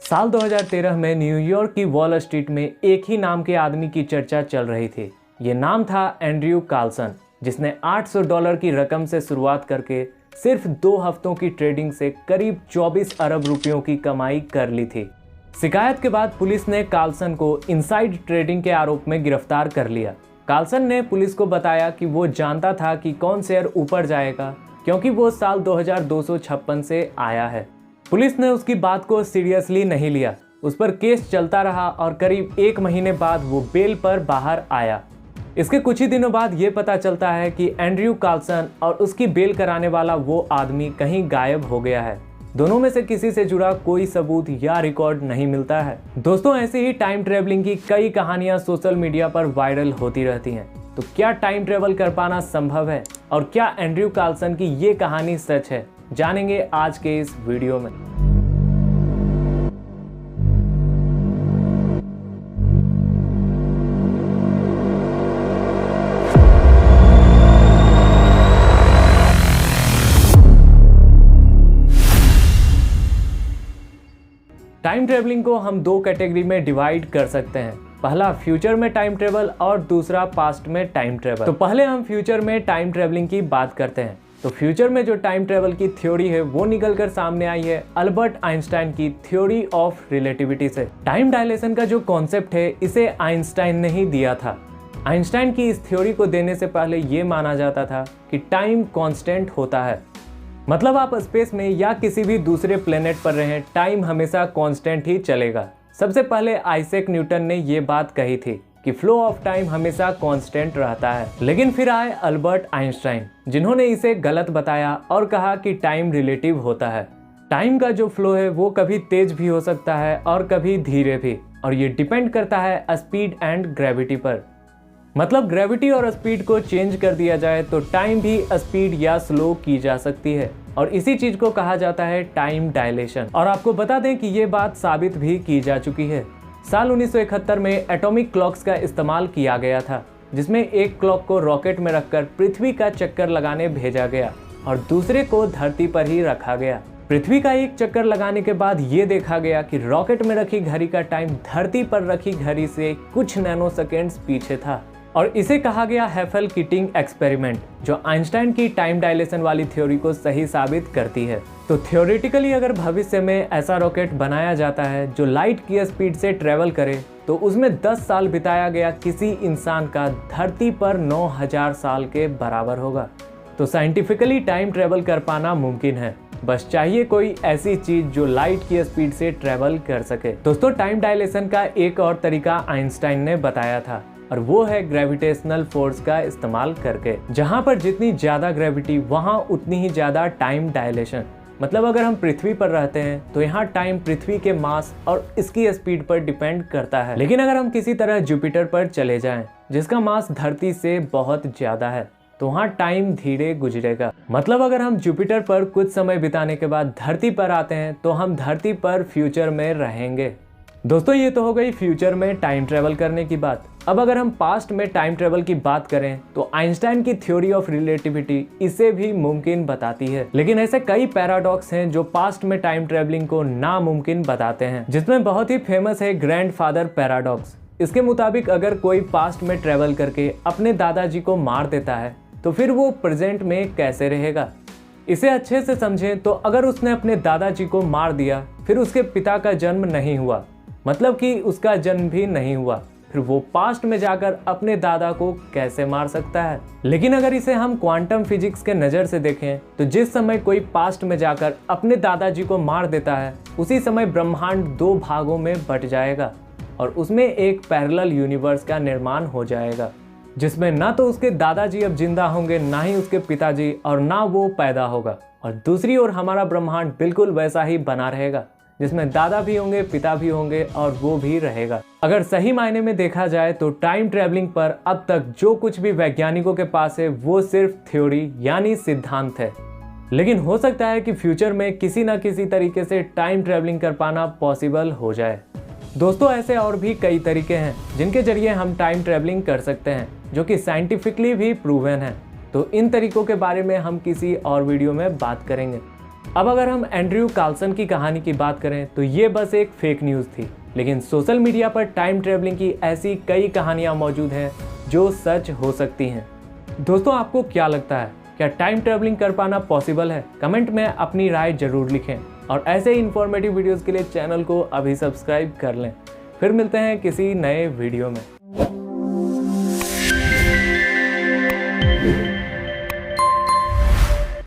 साल 2013 में न्यूयॉर्क की वॉल स्ट्रीट में एक ही नाम के आदमी की चर्चा चल रही थी। ये नाम था एंड्रयू कार्लसन, जिसने $800 की रकम से शुरुआत करके सिर्फ 2 हफ्तों की ट्रेडिंग से करीब 24 अरब रुपयों की कमाई कर ली थी। शिकायत के बाद पुलिस ने कार्लसन को इनसाइड ट्रेडिंग के आरोप में गिरफ्तार कर लिया। कार्लसन ने पुलिस को बताया कि वो जानता था कि कौन शेयर ऊपर जाएगा, क्योंकि वो साल 2256 से आया है। पुलिस ने उसकी बात को सीरियसली नहीं लिया। उस पर केस चलता रहा और करीब 1 महीने बाद वो बेल पर बाहर आया। इसके कुछ ही दिनों बाद ये पता चलता है कि एंड्रयू कार्लसन और उसकी बेल कराने वाला वो आदमी कहीं गायब हो गया है। दोनों में से किसी से जुड़ा कोई सबूत या रिकॉर्ड नहीं मिलता है। दोस्तों, ऐसे ही टाइम ट्रेवलिंग की कई कहानियां सोशल मीडिया पर वायरल होती रहती हैं। तो क्या टाइम ट्रेवल कर पाना संभव है और क्या एंड्रयू कार्लसन की ये कहानी सच है, जानेंगे आज के इस वीडियो में। टाइम ट्रेवलिंग को हम 2 कैटेगरी में डिवाइड कर सकते हैं। पहला फ्यूचर में टाइम ट्रेवल और दूसरा पास्ट में टाइम ट्रेवल। तो पहले हम फ्यूचर में टाइम ट्रेवलिंग की बात करते हैं। तो फ्यूचर में जो टाइम ट्रेवल की थ्योरी है वो निकलकर सामने आई है अल्बर्ट आइंस्टाइन की थ्योरी ऑफ रिलेटिविटी से। टाइम डायलेशन का जो कॉन्सेप्ट है इसे आइंस्टाइन ने ही दिया था। आइंस्टाइन की इस थ्योरी को देने से पहले ये माना जाता था कि टाइम कांस्टेंट होता है, मतलब आप स्पेस में या किसी भी दूसरे प्लेनेट पर रहें, टाइम हमेशा कांस्टेंट ही चलेगा। सबसे पहले आइजैक न्यूटन ने ये बात कही थी कि फ्लो ऑफ टाइम हमेशा कांस्टेंट रहता है। लेकिन फिर आए अल्बर्ट आइंस्टाइन, जिन्होंने इसे गलत बताया और कहा कि टाइम रिलेटिव होता है। टाइम का जो फ्लो है वो कभी तेज भी हो सकता है और कभी धीरे भी, और ये डिपेंड करता है स्पीड एंड ग्रेविटी पर। मतलब ग्रेविटी और स्पीड को चेंज कर दिया जाए तो टाइम भी स्पीड या स्लो की जा सकती है, और इसी चीज को कहा जाता है टाइम डायलेशन। और आपको बता दें कि ये बात साबित भी की जा चुकी है। साल 1971 में एटॉमिक क्लॉक्स का इस्तेमाल किया गया था, जिसमें एक क्लॉक को रॉकेट में रखकर पृथ्वी का चक्कर लगाने भेजा गया और दूसरे को धरती पर ही रखा गया। पृथ्वी का एक चक्कर लगाने के बाद ये देखा गया कि रॉकेट में रखी घड़ी का टाइम धरती पर रखी घड़ी से कुछ नैनो सेकेंड्स पीछे था, और इसे कहा गया हेफेल किटिंग एक्सपेरिमेंट, जो आइंस्टाइन की टाइम डायलेशन वाली थ्योरी को सही साबित करती है। तो थ्योरेटिकली अगर भविष्य में ऐसा रॉकेट बनाया जाता है जो लाइट की स्पीड से ट्रेवल करे, तो उसमें 10 साल बिताया गया किसी इंसान का धरती पर 9000 साल के बराबर होगा। तो साइंटिफिकली टाइम ट्रेवल कर पाना मुमकिन है, बस चाहिए कोई ऐसी चीज जो लाइट की स्पीड से ट्रेवल कर सके। दोस्तों, टाइम डायलेशन का एक और तरीका आइंस्टाइन ने बताया था, और वो है ग्रेविटेशनल फोर्स का इस्तेमाल करके। जहां पर जितनी ज्यादा ग्रेविटी वहां उतनी ही ज्यादा टाइम डायलेशन। मतलब अगर हम पृथ्वी पर रहते हैं तो यहाँ टाइम पृथ्वी के मास और इसकी स्पीड पर डिपेंड करता है। लेकिन अगर हम किसी तरह जुपिटर पर चले जाएं, जिसका मास धरती से बहुत ज्यादा है, तो वहाँ टाइम धीरे गुजरेगा। मतलब अगर हम जुपिटर पर कुछ समय बिताने के बाद धरती पर आते हैं तो हम धरती पर फ्यूचर में रहेंगे। दोस्तों, ये तो हो गई फ्यूचर में टाइम ट्रेवल करने की बात। अब अगर हम पास्ट में टाइम ट्रेवल की बात करें तो आइंस्टाइन की थ्योरी ऑफ रिलेटिविटी इसे भी मुमकिन बताती है। लेकिन ऐसे कई पैराडॉक्स हैं जो पास्ट में टाइम ट्रेवलिंग को नामुमकिन बताते हैं, जिसमें बहुत ही फेमस है ग्रैंडफादर पैराडॉक्स। इसके मुताबिक अगर कोई पास्ट में ट्रेवल करके अपने दादाजी को मार देता है तो फिर वो प्रेजेंट में कैसे रहेगा। इसे अच्छे से समझें तो अगर उसने अपने दादाजी को मार दिया, फिर उसके पिता का जन्म नहीं हुआ, मतलब कि उसका जन्म भी नहीं हुआ, फिर वो पास्ट में जाकर अपने दादा को कैसे मार सकता है। लेकिन अगर इसे हम क्वांटम फिजिक्स के नज़र से देखें तो जिस समय कोई पास्ट में जाकर अपने दादाजी को मार देता है, उसी समय ब्रह्मांड 2 भागों में बट जाएगा और उसमें एक पैरेलल यूनिवर्स का निर्माण हो जाएगा, जिसमें ना तो उसके दादाजी अब जिंदा होंगे, ना ही उसके पिताजी, और ना वो पैदा होगा। और दूसरी ओर हमारा ब्रह्मांड बिल्कुल वैसा ही बना रहेगा, जिसमें दादा भी होंगे, पिता भी होंगे और वो भी रहेगा। अगर सही मायने में देखा जाए तो टाइम ट्रेवलिंग पर अब तक जो कुछ भी वैज्ञानिकों के पास है वो सिर्फ थ्योरी यानी सिद्धांत है। लेकिन हो सकता है कि फ्यूचर में किसी न किसी तरीके से टाइम ट्रेवलिंग कर पाना पॉसिबल हो जाए। दोस्तों, ऐसे और भी कई तरीके हैं जिनके जरिए हम टाइम ट्रेवलिंग कर सकते हैं, जो कि साइंटिफिकली भी प्रूवन है। तो इन तरीकों के बारे में हम किसी और वीडियो में बात करेंगे। अब अगर हम एंड्रयू कार्लसन की कहानी की बात करें तो ये बस एक फेक न्यूज़ थी, लेकिन सोशल मीडिया पर टाइम ट्रेवलिंग की ऐसी कई कहानियां मौजूद हैं जो सच हो सकती हैं। दोस्तों, आपको क्या लगता है, क्या टाइम ट्रेवलिंग कर पाना पॉसिबल है? कमेंट में अपनी राय जरूर लिखें और ऐसे ही इंफॉर्मेटिव वीडियोस के लिए चैनल को अभी सब्सक्राइब कर लें। फिर मिलते हैं किसी नए वीडियो में।